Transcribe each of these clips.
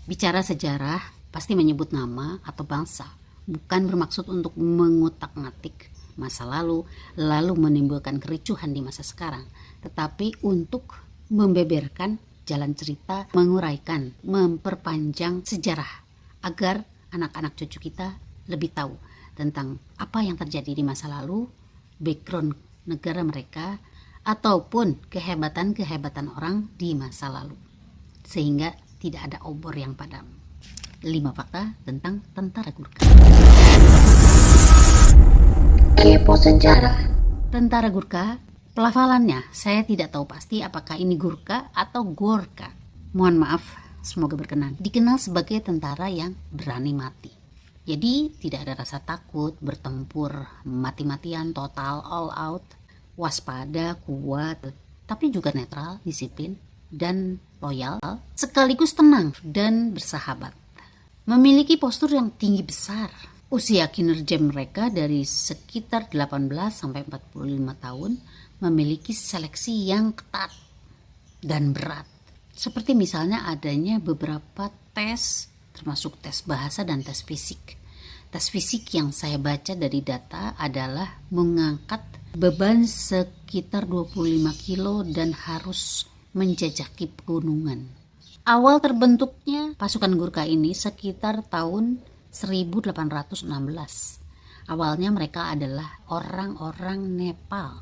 Bicara sejarah pasti menyebut nama atau bangsa, bukan bermaksud untuk mengutak-ngatik masa lalu menimbulkan kericuhan di masa sekarang, tetapi untuk membeberkan jalan cerita, menguraikan, memperpanjang sejarah agar anak-anak cucu kita lebih tahu tentang apa yang terjadi di masa lalu, background negara mereka, ataupun kehebatan-kehebatan orang di masa lalu, sehingga tidak ada obor yang padam. 5 fakta tentang tentara Gurkha. Kepo sejarah. Tentara Gurkha, pelafalannya saya tidak tahu pasti apakah ini Gurkha atau Gorkha. Mohon maaf, semoga berkenan. Dikenal sebagai tentara yang berani mati. Jadi tidak ada rasa takut, bertempur, mati-matian, total, all out, waspada, kuat, tapi juga netral, disiplin, dan loyal, sekaligus tenang dan bersahabat. Memiliki postur yang tinggi besar. Usia kinerja mereka dari sekitar 18 sampai 45 tahun memiliki seleksi yang ketat dan berat. Seperti misalnya adanya beberapa tes, termasuk tes bahasa dan tes fisik. Tes fisik yang saya baca dari data adalah mengangkat beban sekitar 25 kilo dan harus menjajaki pegunungan. Awal terbentuknya pasukan Gurkha ini sekitar tahun 1816. Awalnya mereka adalah orang-orang Nepal.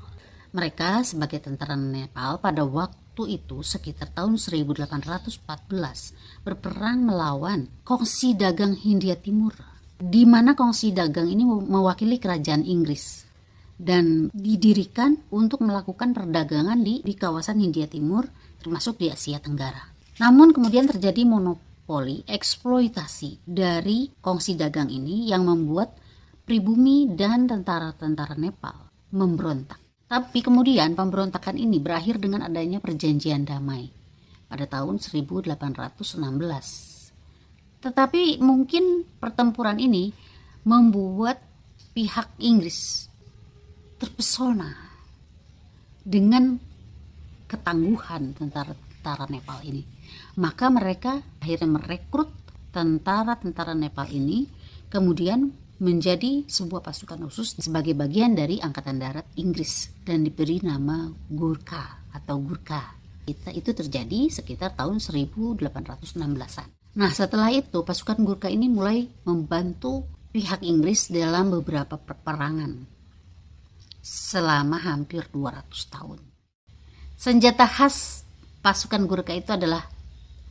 Mereka sebagai tentara Nepal pada waktu itu sekitar tahun 1814 berperang melawan Kongsi Dagang Hindia Timur, di mana Kongsi Dagang ini mewakili kerajaan Inggris dan didirikan untuk melakukan perdagangan di kawasan Hindia Timur, termasuk di Asia Tenggara. Namun kemudian terjadi monopoli eksploitasi dari Kongsi Dagang ini yang membuat pribumi dan tentara-tentara Nepal memberontak. Tapi kemudian pemberontakan ini berakhir dengan adanya perjanjian damai pada tahun 1816. Tetapi mungkin pertempuran ini membuat pihak Inggris terpesona dengan ketangguhan tentara Nepal ini. Maka mereka akhirnya merekrut tentara-tentara Nepal ini kemudian menjadi sebuah pasukan khusus sebagai bagian dari Angkatan Darat Inggris dan diberi nama Gurkha atau Gurkha. Itu terjadi sekitar tahun 1816-an. Nah, setelah itu pasukan Gurkha ini mulai membantu pihak Inggris dalam beberapa peperangan selama hampir 200 tahun. Senjata khas pasukan Gurkha itu adalah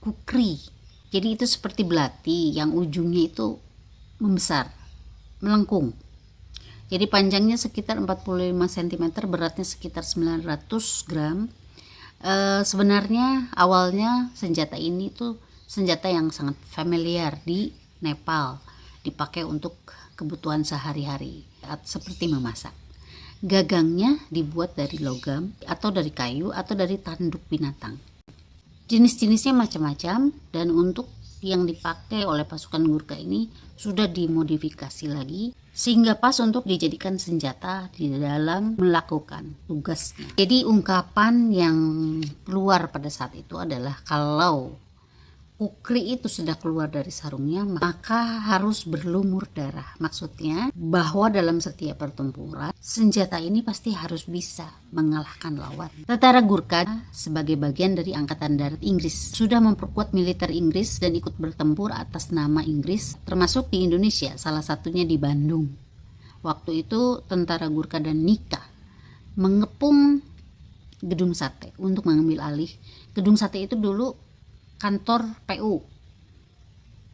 kukri. Jadi itu seperti belati yang ujungnya itu membesar, melengkung. Jadi panjangnya sekitar 45 cm, beratnya sekitar 900 gram. Sebenarnya awalnya senjata ini tuh senjata yang sangat familiar di Nepal, dipakai untuk kebutuhan sehari-hari seperti memasak. Gagangnya dibuat dari logam atau dari kayu atau dari tanduk binatang. Jenis-jenisnya macam-macam dan untuk yang dipakai oleh pasukan Gurkha ini sudah dimodifikasi lagi sehingga pas untuk dijadikan senjata di dalam melakukan tugasnya. Jadi ungkapan yang keluar pada saat itu adalah kalau kukri itu sudah keluar dari sarungnya maka harus berlumur darah. Maksudnya bahwa dalam setiap pertempuran senjata ini pasti harus bisa mengalahkan lawan. Tentara Gurkha sebagai bagian dari Angkatan Darat Inggris sudah memperkuat militer Inggris dan ikut bertempur atas nama Inggris termasuk di Indonesia, salah satunya di Bandung. Waktu itu tentara Gurkha dan Nika mengepung Gedung Sate untuk mengambil alih. Gedung Sate itu dulu kantor PU.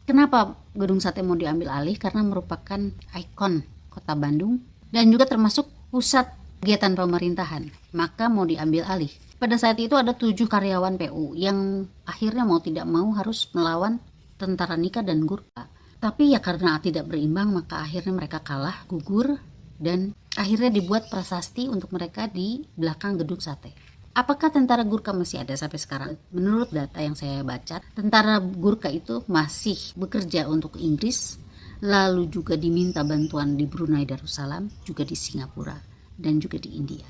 Kenapa Gedung Sate mau diambil alih? Karena merupakan ikon kota Bandung dan juga termasuk pusat kegiatan pemerintahan. Maka mau diambil alih. Pada saat itu ada 7 karyawan PU yang akhirnya mau tidak mau harus melawan tentara Nika dan Gurkha. Tapi ya karena tidak berimbang maka akhirnya mereka kalah, gugur, dan akhirnya dibuat prasasti untuk mereka di belakang Gedung Sate. Apakah tentara Gurkha masih ada sampai sekarang? Menurut data yang saya baca, tentara Gurkha itu masih bekerja untuk Inggris, lalu juga diminta bantuan di Brunei Darussalam, juga di Singapura, dan juga di India.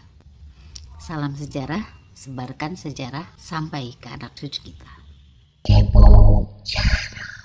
Salam sejarah, sebarkan sejarah sampai ke anak cucu kita. Kepo sejarah.